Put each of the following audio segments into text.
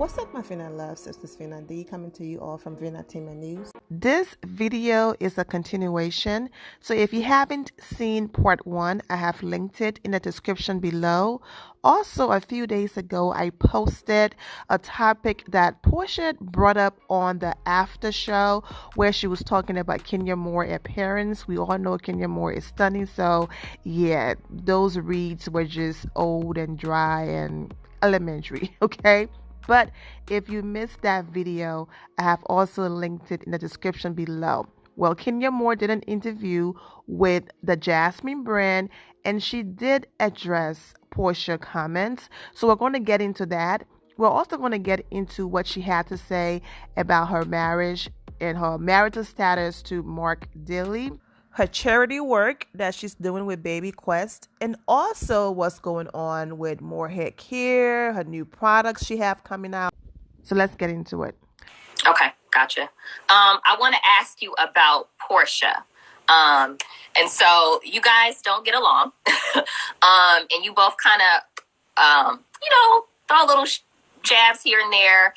What's up, my Fina loves? This is Fina D coming to you all from Vina Team News. This video is a continuation. So if you haven't seen part 1, I have linked it in the description below. Also, a few days ago, I posted a topic that Porsha brought up on the after show where she was talking about Kenya Moore appearance. We all know Kenya Moore is stunning. So yeah, those reads were just old and dry and elementary, okay? But if you missed that video, I have also linked it in the description below. Well, Kenya Moore did an interview with the Jasmine brand, and she did address Porsha comments. So we're going to get into that. We're also going to get into what she had to say about her marriage and her marital status to Mark Dilly, her charity work that she's doing with Baby Quest, and also what's going on with more Haircare, her new products she have coming out. So let's get into it. Okay, gotcha. I want to ask you about Porsha. And so you guys don't get along. And you both kind of, throw little jabs here and there.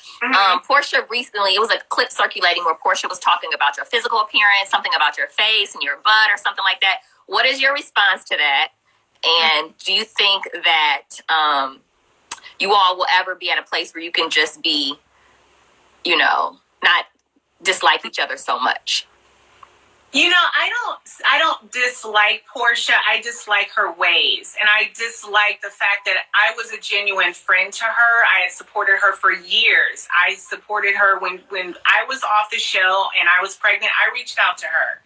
Porsha recently, it was a clip circulating where Porsha was talking about your physical appearance, something about your face and your butt or something like that. What is your response to that? And do you think that you all will ever be at a place where you can just be, not dislike each other so much? I don't dislike Porsha. I dislike her ways. And I dislike the fact that I was a genuine friend to her. I had supported her for years. I supported her when I was off the show and I was pregnant. I reached out to her.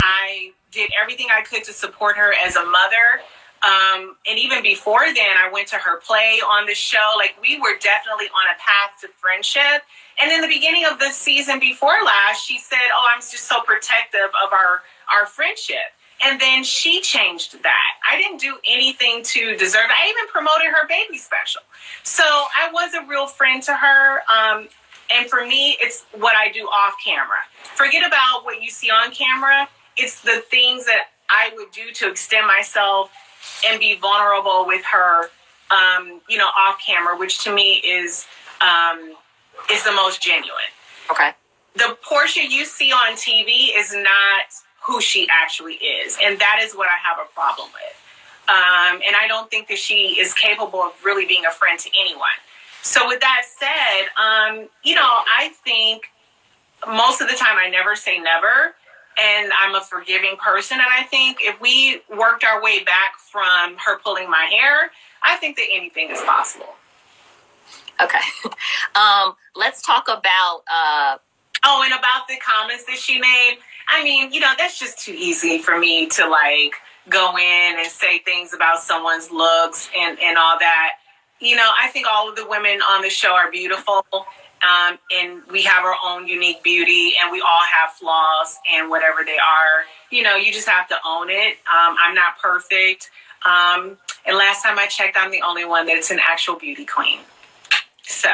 I did everything I could to support her as a mother. And even before then, I went to her play on the show. Like, we were definitely on a path to friendship. And in the beginning of the season before last, she said, I'm just so protective of our friendship. And then she changed that. I didn't do anything to deserve it. I even promoted her baby special. So I was a real friend to her. And for me, it's what I do off camera. Forget about what you see on camera. It's the things that I would do to extend myself and be vulnerable with her, off camera, which to me is the most genuine. Okay. The Porsha you see on TV is not who she actually is. And that is what I have a problem with. And I don't think that she is capable of really being a friend to anyone. So with that said, I think most of the time I never say never. And I'm a forgiving person. And I think if we worked our way back from her pulling my hair, I think that anything is possible. Okay. Let's talk about... and about the comments that she made. I mean, that's just too easy for me to, go in and say things about someone's looks and all that. I think all of the women on the show are beautiful. And we have our own unique beauty, and we all have flaws and whatever they are. You just have to own it. I'm not perfect. And last time I checked, I'm the only one that's an actual beauty queen. So.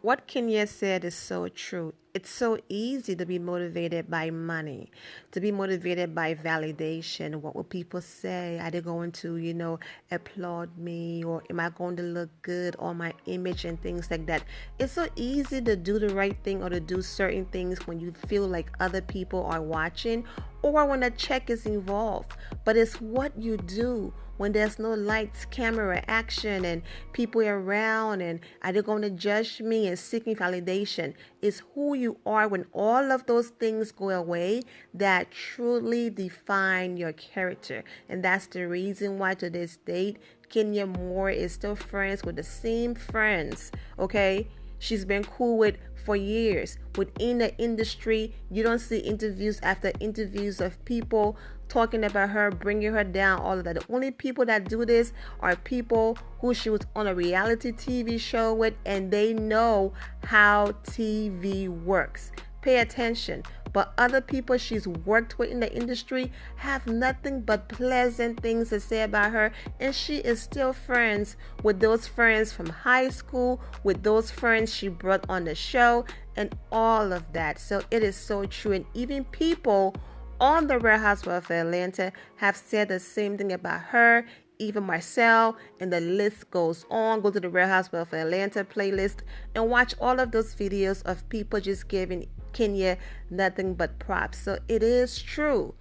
What Kenya said is so true. It's so easy to be motivated by money, to be motivated by validation. What will people say? Are they going to, applaud me? Or am I going to look good on my image and things like that? It's so easy to do the right thing or to do certain things when you feel like other people are watching or when a check is involved. But it's what you do when there's no lights, camera, action, and people around, and are they going to judge me and seeking validation? It's who you are when all of those things go away that truly define your character. And that's the reason why to this date, Kenya Moore is still friends with the same friends, okay? She's been cool with for years. Within the industry, you don't see interviews after interviews of people talking about her, bringing her down, all of that. The only people that do this are people who she was on a reality TV show with, and they know how TV works. Pay attention. but other people she's worked with in the industry have nothing but pleasant things to say about her, and she is still friends with those friends from high school, with those friends she brought on the show, and all of that. So it is so true, and even people on the Real Housewives of Atlanta have said the same thing about her, even Marcel, and the list goes on. Go to the Real Housewives of Atlanta playlist and watch all of those videos of people just giving Kenya nothing but props. So it is true.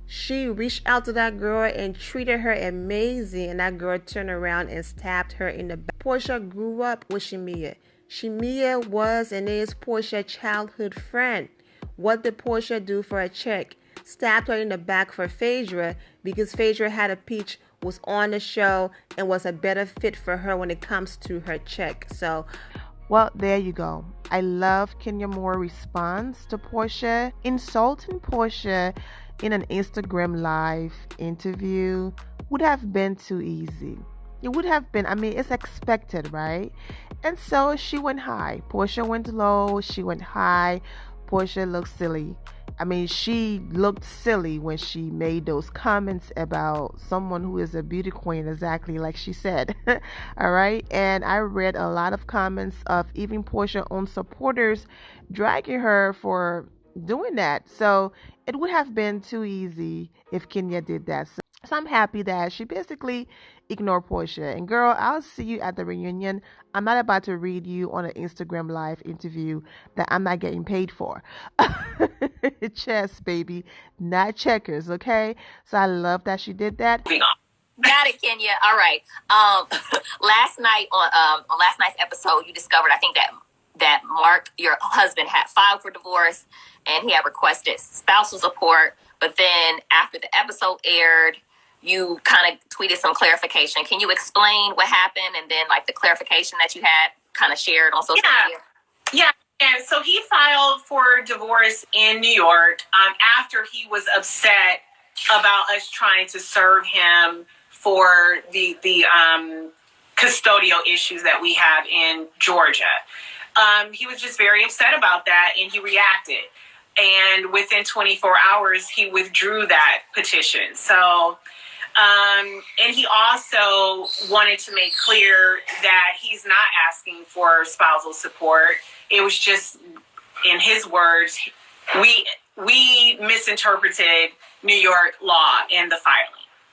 She reached out to that girl and treated her amazing, and that girl turned around and stabbed her in the back. Porsha grew up with Shamia. Shamia was and is Porsha's childhood friend. What did Porsha do for a check? Stabbed her in the back for Phaedra because Phaedra had a peach, was on the show, and was a better fit for her when it comes to her check. So, well, there you go. I love Kenya Moore's response to Porsha. Insulting Porsha in an Instagram live interview would have been too easy. It would have been, I mean, it's expected, right? And so she went high. Porsha went low. She went high. Porsha looked silly. I mean, she looked silly when she made those comments about someone who is a beauty queen, exactly like she said. All right. And I read a lot of comments of even Porsha's own supporters dragging her for doing that. So it would have been too easy if Kenya did that. So I'm happy that she basically ignored Porsha. And girl, I'll see you at the reunion. I'm not about to read you on an Instagram live interview that I'm not getting paid for. Chess, baby, not checkers, okay? So I love that she did that. Got it, Kenya. All right. Last night on last night's episode, you discovered, I think that Mark, your husband, had filed for divorce and he had requested spousal support. But then after the episode aired, you kind of tweeted some clarification. Can you explain what happened and then like the clarification that you had kind of shared on social media? Yeah. And so he filed for divorce in New York after he was upset about us trying to serve him for the custodial issues that we have in Georgia. He was just very upset about that, and he reacted. And within 24 hours, he withdrew that petition. So, and he also wanted to make clear that he's not asking for spousal support. It was just, in his words, we misinterpreted New York law in the filing.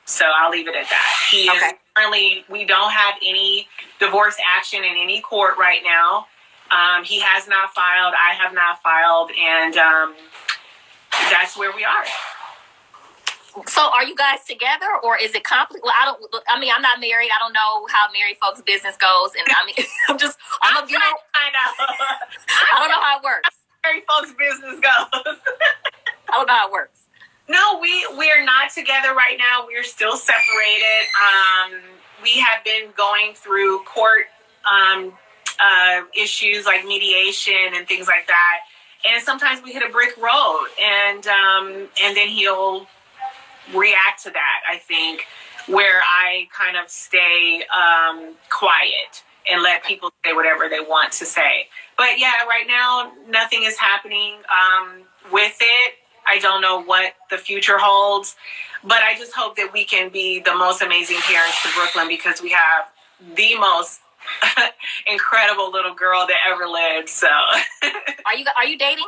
So I'll leave it at that. He is currently, we don't have any divorce action in any court right now. He has not filed. I have not filed. And that's where we are. So are you guys together or is it complicated? Well, I'm not married. I don't know how married folks' business goes. And I mean, I know. I don't know how it works. Married folks' business goes. I don't know how it works. No, we are not together right now. We're still separated. We have been going through court issues like mediation and things like that. And sometimes we hit a brick road, and then he'll react to that, I think, where I kind of stay quiet and let people say whatever they want to say. But yeah, right now, nothing is happening with it. I don't know what the future holds, but I just hope that we can be the most amazing parents to Brooklyn, because we have the most incredible little girl that ever lived. So are you dating?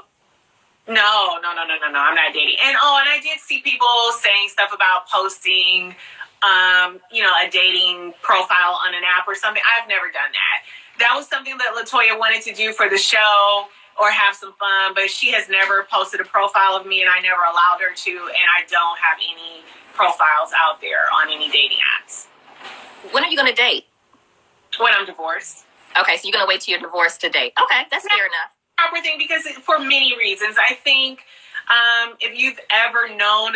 No, I'm not dating. And I did see people saying stuff about posting a dating profile on an app or something. I've never done that. That was something that LaToya wanted to do for the show or have some fun, but she has never posted a profile of me, and I never allowed her to, and I don't have any profiles out there on any dating apps. When are you going to date? When I'm divorced. Okay, so you're going to wait till you're divorced to date. Okay, that's fair enough. Proper thing, because for many reasons. I think if you've ever known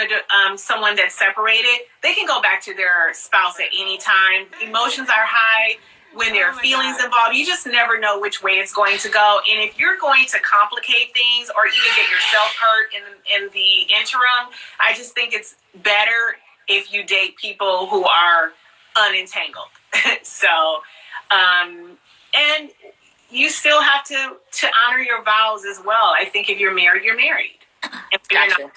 someone that's separated, they can go back to their spouse at any time. Emotions are high when there are feelings involved. You just never know which way it's going to go. And if you're going to complicate things or even get yourself hurt in the interim, I just think it's better if you date people who are unentangled. So, and you still have to honor your vows as well. I think if you're married, you're married. And we're not. Gotcha.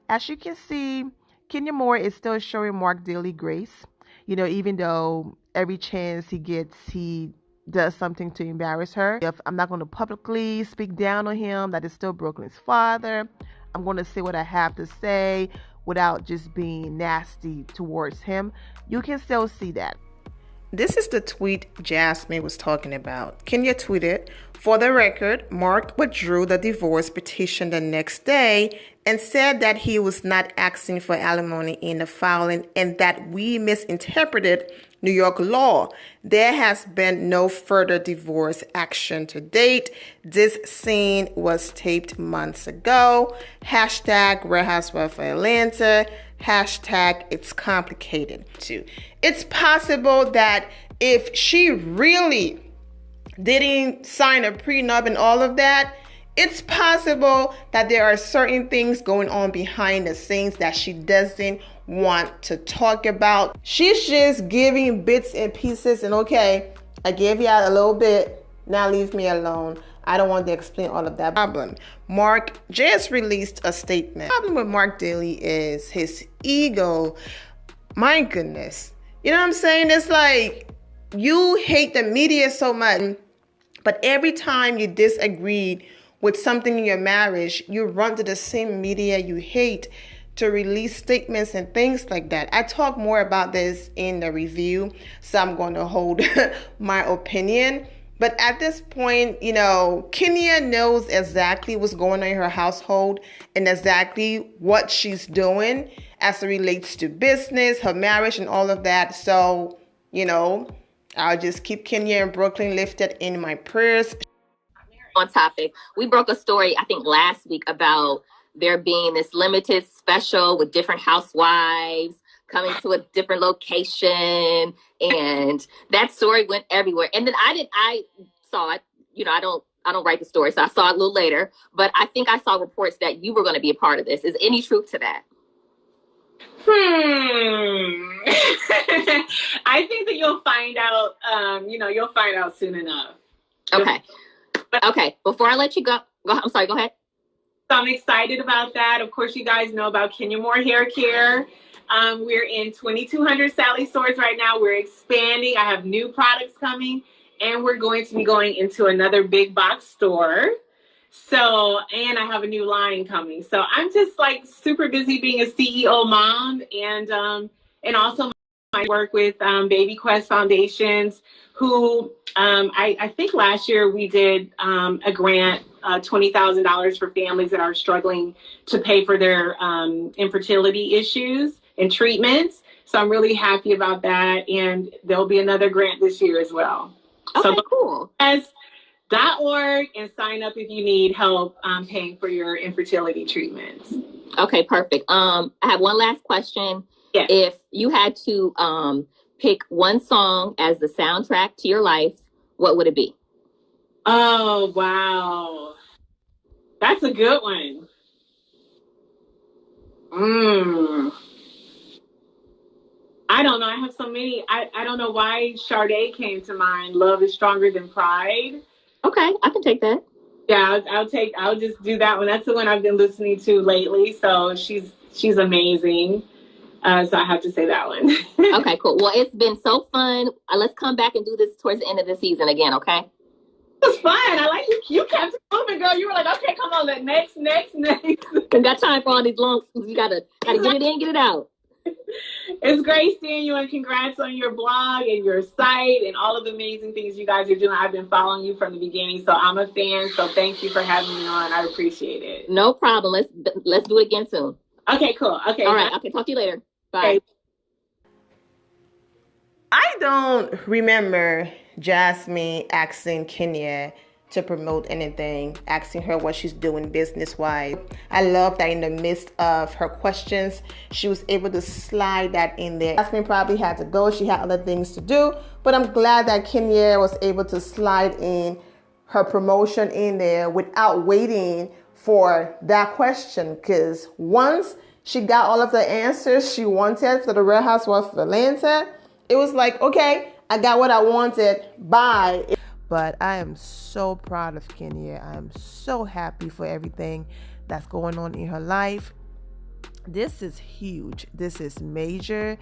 As you can see, Kenya Moore is still showing Mark Daly grace. Even though every chance he gets, he does something to embarrass her. If I'm not going to publicly speak down on him, that is still Brooklyn's father. I'm going to say what I have to say without just being nasty towards him. You can still see that. This is the tweet Jasmine was talking about. Kenya tweeted, "For the record, Mark withdrew the divorce petition the next day and said that he was not asking for alimony in the filing and that we misinterpreted New York law. There has been no further divorce action to date. This scene was taped months ago. Hashtag Real Housewives of Atlanta. Hashtag it's complicated too." It's possible that if she really didn't sign a prenup and all of that, it's possible that there are certain things going on behind the scenes that she doesn't want to talk about. She's just giving bits and pieces and okay, I gave you out a little bit, now leave me alone. I don't want to explain all of that problem. Mark just released a statement. The problem with Mark Daly is his ego. My goodness. You know what I'm saying? It's like you hate the media so much, but every time you disagreed with something in your marriage, you run to the same media you hate to release statements and things like that. I talk more about this in the review, so I'm going to hold my opinion. But at this point, Kenya knows exactly what's going on in her household and exactly what she's doing as it relates to business, her marriage, and all of that. So, I'll just keep Kenya and Brooklyn lifted in my prayers. On topic, we broke a story, I think, last week about there being this limited special with different housewives coming to a different location, and that story went everywhere. And then I saw it. I don't write the story, so I saw it a little later. But I think I saw reports that you were going to be a part of this. Is any truth to that? I think that you'll find out. You'll find out soon enough. Okay. Okay. Before I let you go, I'm sorry. Go ahead. So I'm excited about that. Of course, you guys know about Kenya Moore Haircare. We're in 2,200 Sally stores right now. We're expanding. I have new products coming, and we're going to be going into another big box store. So, and I have a new line coming. So I'm just like super busy being a CEO mom, and also my work with Baby Quest Foundations, who I think last year we did a grant, $20,000 for families that are struggling to pay for their infertility issues and treatments. So I'm really happy about that. And there'll be another grant this year as well. Okay, so cool. .org and sign up if you need help paying for your infertility treatments. Okay, perfect. I have one last question. Yes. If you had to pick one song as the soundtrack to your life, what would it be? Oh, wow. That's a good one. I don't know. I have so many. I don't know why Sade came to mind. Love is Stronger Than Pride. Okay, I can take that. Yeah, I'll just do that one. That's the one I've been listening to lately. So she's amazing. So I have to say that one. Okay, cool. Well, it's been so fun. Let's come back and do this towards the end of the season again, okay? It was fun. I like you. You kept it moving, girl. You were like, okay, come on, next. We got time for all these long. You gotta get it in, get it out. It's great seeing you, and congrats on your blog and your site and all of the amazing things you guys are doing. I've been following you from the beginning, so I'm a fan. So thank you for having me on. I appreciate it. No problem. Let's do it again soon. Okay, cool. Okay. All right. Okay. Talk to you later. Bye. Okay. I don't remember Jasmine asking Kenya to promote anything, asking her what she's doing business-wise. I love that in the midst of her questions, she was able to slide that in there. Jasmine probably had to go. She had other things to do, but I'm glad that Kenya was able to slide in her promotion in there without waiting for that question, because once she got all of the answers she wanted for the Real Housewives of Atlanta, it was like, okay, I got what I wanted, bye. But I am so proud of Kenya. I am so happy for everything that's going on in her life. This is huge. This is major.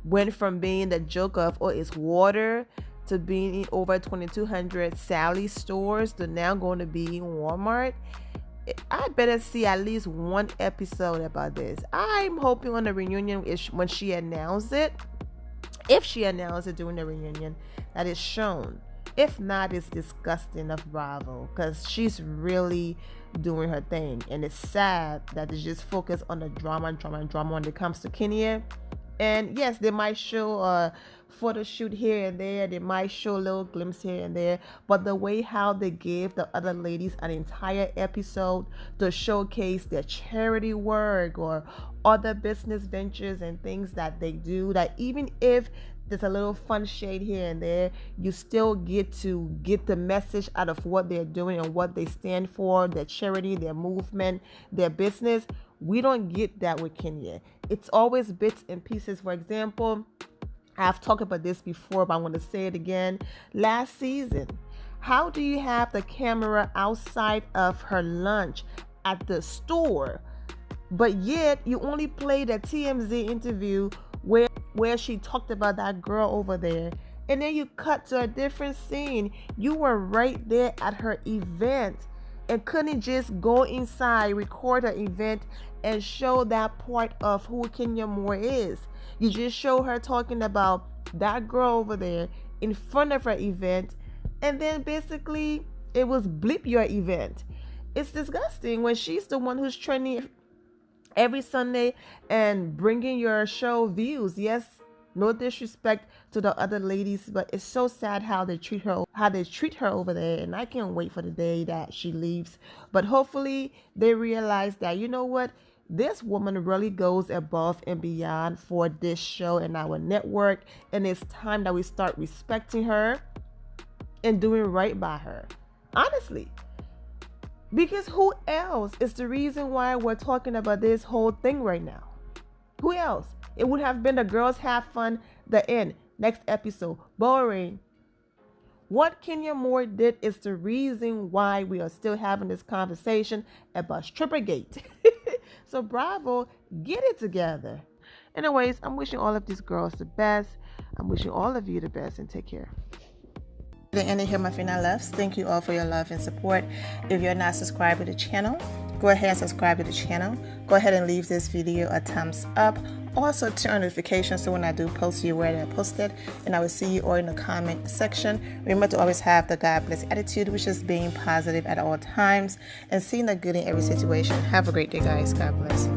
Went from being the joke of, oh, it's water, to being in over 2,200 Sally stores, to now going to be in Walmart. I better see at least one episode about this. I'm hoping on the reunion when she announced it, if she announced it during the reunion, that it's shown. If not, it's disgusting of Bravo, because she's really doing her thing. And it's sad that they just focus on the drama when it comes to Kenya. And yes, they might show a photo shoot here and there. They might show a little glimpse here and there. But the way how they gave the other ladies an entire episode to showcase their charity work or other business ventures and things that they do, that even if there's a little fun shade here and there, you still get to get the message out of what they're doing and what they stand for, their charity, their movement, their business. We don't get that with Kenya. It's always bits and pieces. For example, I've talked about this before, but I'm going to say it again. Last season, how do you have the camera outside of her lunch at the store, but yet you only played a TMZ interview where she talked about that girl over there, and then you cut to a different scene? You were right there at her event and couldn't just go inside, record her event, and show that part of who Kenya Moore is. You just show her talking about that girl over there in front of her event, and then basically it was blip your event. It's disgusting when she's the one who's trending every Sunday and bringing your show views. Yes, no disrespect to the other ladies, but it's so sad how they treat her over there. And I can't wait for the day that she leaves. But hopefully they realize that, you know what, this woman really goes above and beyond for this show and our network, and it's time that we start respecting her and doing right by her, honestly. Because who else is the reason why we're talking about this whole thing right now? Who else? It would have been the girls have fun, the end, next episode, boring. What Kenya Moore did is the reason why we are still having this conversation about Strippergate. So Bravo, get it together. Anyways, I'm wishing all of these girls the best. I'm wishing all of you the best, and take care. The end of here, my Fina loves. Thank you all for your love and support. If you're not subscribed to the channel, go ahead and subscribe to the channel. Go ahead and leave this video a thumbs up. Also turn on notifications so when I do post, you're aware that I posted. And I will see you all in the comment section. Remember to always have the God bless attitude, which is being positive at all times and seeing the good in every situation. Have a great day, guys. God bless.